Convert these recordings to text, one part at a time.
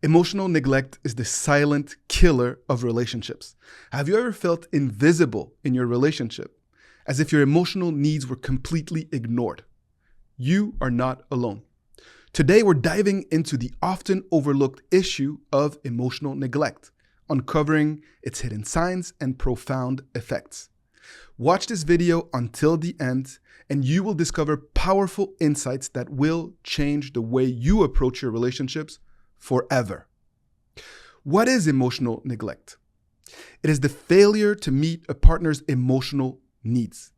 Emotional neglect is the silent killer of relationships. Have you ever felt invisible in your relationship, as if your emotional needs were completely ignored? You are not alone. Today, we're diving into the often overlooked issue of emotional neglect, uncovering its hidden signs and profound effects. Watch this video until the end, and you will discover powerful insights that will change the way you approach your relationships forever. What is emotional neglect? It is the failure to meet a partner's emotional needs.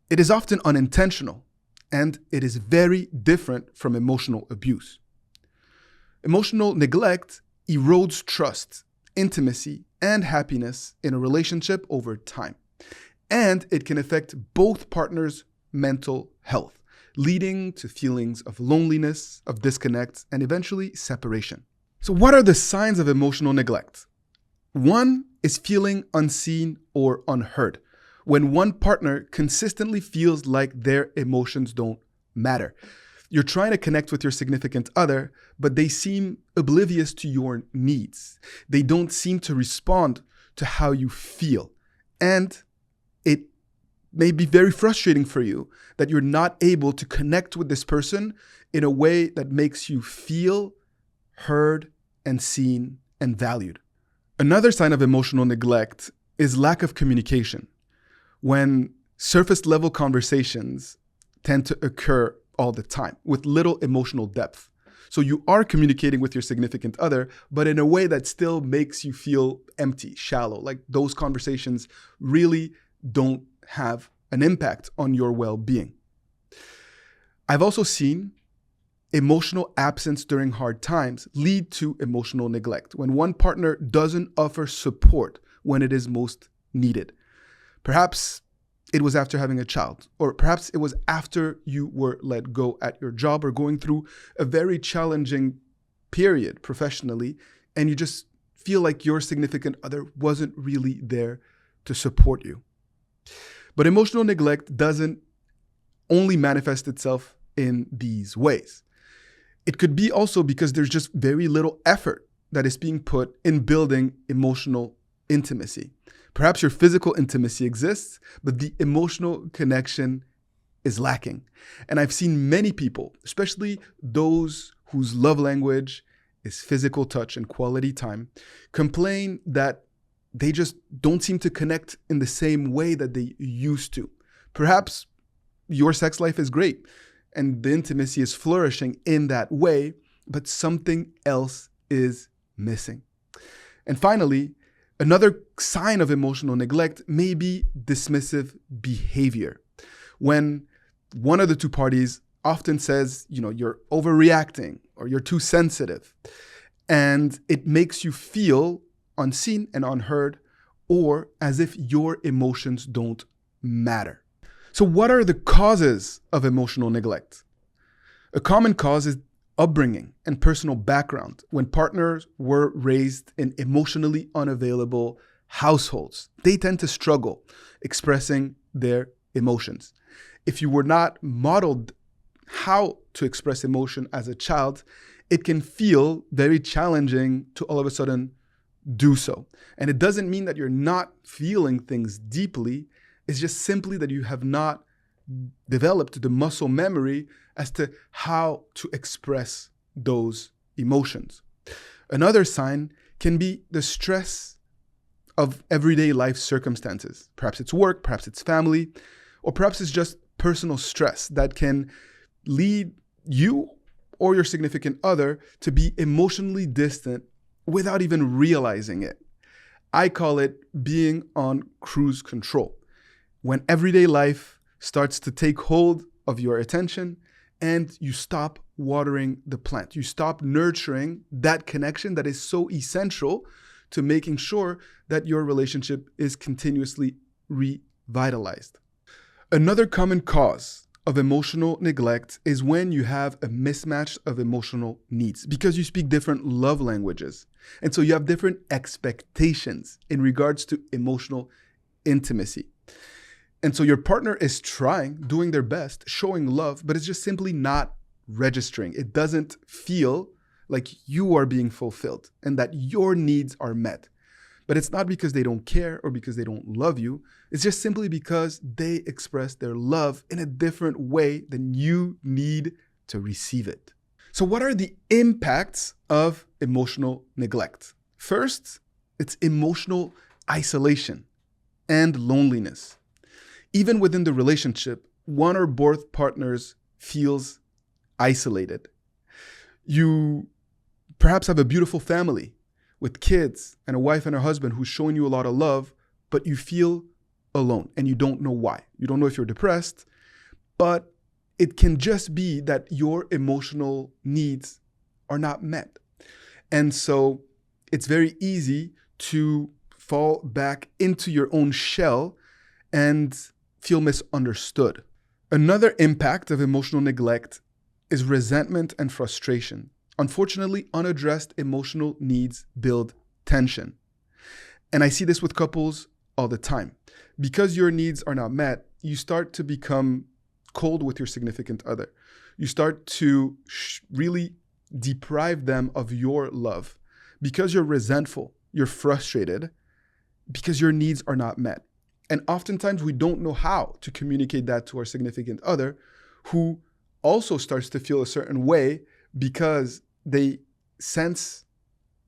It is often unintentional, and it is very different from emotional abuse. Emotional neglect erodes trust, intimacy, and happiness in a relationship over time. And it can affect both partners' mental health, leading to feelings of loneliness, of disconnect, and eventually separation. So what are the signs of emotional neglect? One is feeling unseen or unheard, when one partner consistently feels like their emotions don't matter. You're trying to connect with your significant other, but they seem oblivious to your needs. They don't seem to respond to how you feel. And it may be very frustrating for you that you're not able to connect with this person in a way that makes you feel heard and seen and valued. Another sign of emotional neglect is lack of communication, when surface level conversations tend to occur all the time with little emotional depth. So you are communicating with your significant other, but in a way that still makes you feel empty, shallow, like those conversations really don't have an impact on your well-being. I've also seen emotional absence during hard times lead to emotional neglect, when one partner doesn't offer support when it is most needed. Perhaps it was after having a child, or perhaps it was after you were let go at your job or going through a very challenging period professionally, and you just feel like your significant other wasn't really there to support you. But emotional neglect doesn't only manifest itself in these ways. It could be also because there's just very little effort that is being put in building emotional intimacy. Perhaps your physical intimacy exists, but the emotional connection is lacking. And I've seen many people, especially those whose love language is physical touch and quality time, complain that they just don't seem to connect in the same way that they used to. Perhaps your sex life is great and the intimacy is flourishing in that way, but something else is missing. And finally, another sign of emotional neglect may be dismissive behavior, when one of the two parties often says, you're overreacting or you're too sensitive, and it makes you feel unseen and unheard, or as if your emotions don't matter. So what are the causes of emotional neglect? A common cause is upbringing and personal background. When partners were raised in emotionally unavailable households, they tend to struggle expressing their emotions. If you were not modeled how to express emotion as a child, it can feel very challenging to all of a sudden do so. And it doesn't mean that you're not feeling things deeply. It's just simply that you have not developed the muscle memory as to how to express those emotions. Another sign can be the stress of everyday life circumstances. Perhaps it's work, perhaps it's family, or perhaps it's just personal stress that can lead you or your significant other to be emotionally distant without even realizing it. I call it being on cruise control, when everyday life starts to take hold of your attention and you stop watering the plant. You stop nurturing that connection that is so essential to making sure that your relationship is continuously revitalized. Another common cause of emotional neglect is when you have a mismatch of emotional needs, because you speak different love languages. And so you have different expectations in regards to emotional intimacy. And so your partner is doing their best, showing love, but it's just simply not registering. It doesn't feel like you are being fulfilled and that your needs are met. But it's not because they don't care or because they don't love you. It's just simply because they express their love in a different way than you need to receive it. So what are the impacts of emotional neglect? First, it's emotional isolation and loneliness. Even within the relationship, one or both partners feels isolated. You perhaps have a beautiful family with kids and a wife and a husband who's showing you a lot of love, but you feel alone and you don't know why. You don't know if you're depressed, but it can just be that your emotional needs are not met. And so it's very easy to fall back into your own shell and feel misunderstood. Another impact of emotional neglect is resentment and frustration. Unfortunately, unaddressed emotional needs build tension. And I see this with couples all the time. Because your needs are not met, you start to become cold with your significant other. You start to really deprive them of your love. Because you're resentful, you're frustrated, because your needs are not met. And oftentimes we don't know how to communicate that to our significant other, who also starts to feel a certain way because they sense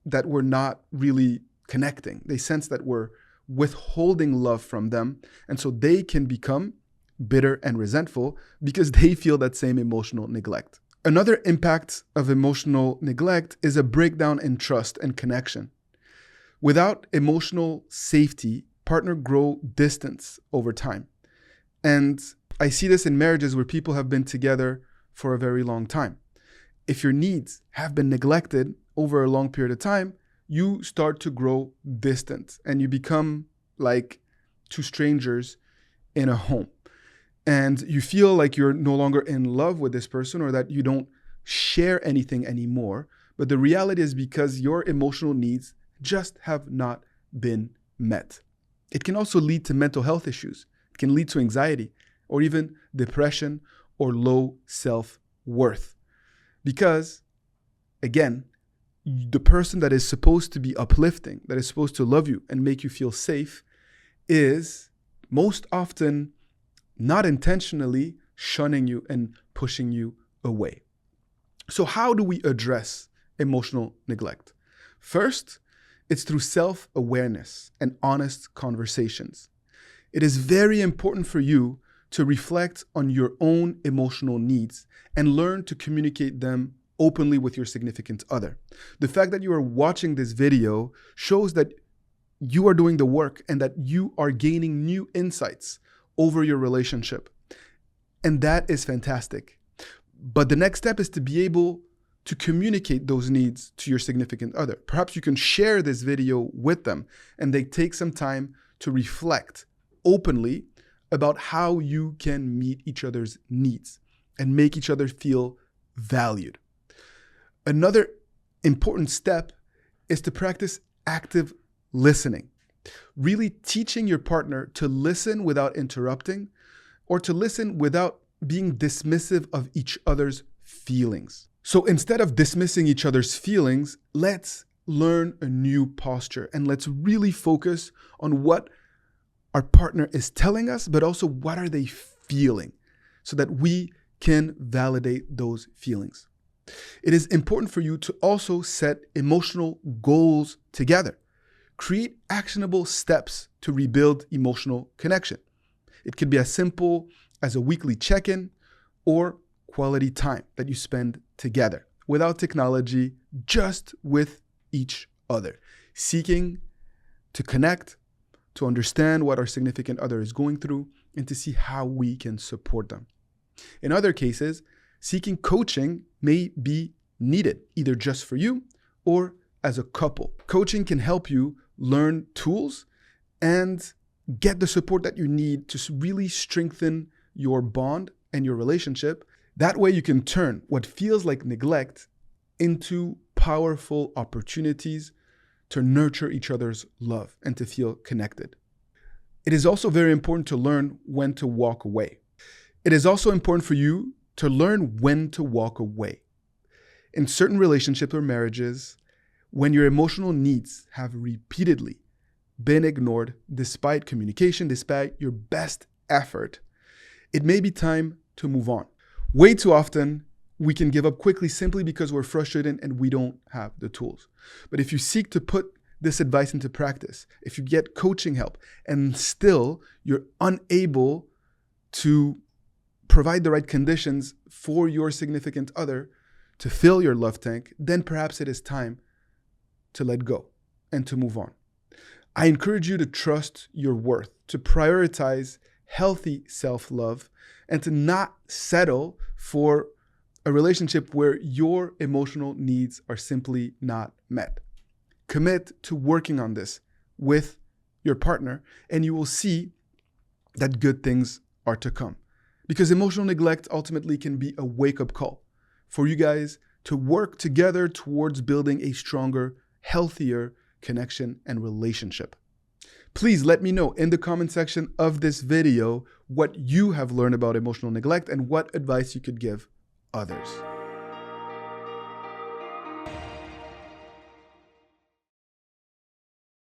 that we're not really connecting. They sense that we're withholding love from them. And so they can become bitter and resentful because they feel that same emotional neglect. Another impact of emotional neglect is a breakdown in trust and connection. Without emotional safety, partners grow distance over time. And I see this in marriages where people have been together for a very long time. If your needs have been neglected over a long period of time, you start to grow distant and you become like two strangers in a home. And you feel like you're no longer in love with this person or that you don't share anything anymore. But the reality is because your emotional needs just have not been met. It can also lead to mental health issues. It can lead to anxiety or even depression or low self-worth. Because, again, the person that is supposed to be uplifting, that is supposed to love you and make you feel safe, is most often not intentionally shunning you and pushing you away. So how do we address emotional neglect? First, it's through self-awareness and honest conversations. It is very important for you to reflect on your own emotional needs and learn to communicate them openly with your significant other. The fact that you are watching this video shows that you are doing the work and that you are gaining new insights over your relationship. And that is fantastic. But the next step is to be able to communicate those needs to your significant other. Perhaps you can share this video with them and they take some time to reflect openly about how you can meet each other's needs and make each other feel valued. Another important step is to practice active listening. Really teaching your partner to listen without interrupting or to listen without being dismissive of each other's feelings. So instead of dismissing each other's feelings, let's learn a new posture and let's really focus on what our partner is telling us, but also what are they feeling so that we can validate those feelings. It is important for you to also set emotional goals together. Create actionable steps to rebuild emotional connection. It could be as simple as a weekly check-in or quality time that you spend together without technology, just with each other, seeking to connect, to understand what our significant other is going through, and to see how we can support them. In other cases, seeking coaching may be needed, either just for you or as a couple. Coaching can help you learn tools and get the support that you need to really strengthen your bond and your relationship. That way you can turn what feels like neglect into powerful opportunities to nurture each other's love and to feel connected. It is also very important to learn when to walk away. It is also important for you to learn when to walk away. In certain relationships or marriages, when your emotional needs have repeatedly been ignored despite communication, despite your best effort, it may be time to move on. Way too often, we can give up quickly simply because we're frustrated and we don't have the tools. But if you seek to put this advice into practice, if you get coaching help and still you're unable to provide the right conditions for your significant other to fill your love tank, then perhaps it is time to let go and to move on. I encourage you to trust your worth, to prioritize healthy self-love, and to not settle for a relationship where your emotional needs are simply not met. Commit to working on this with your partner, and you will see that good things are to come. Because emotional neglect ultimately can be a wake-up call for you guys to work together towards building a stronger, healthier connection and relationship. Please let me know in the comment section of this video what you have learned about emotional neglect and what advice you could give others.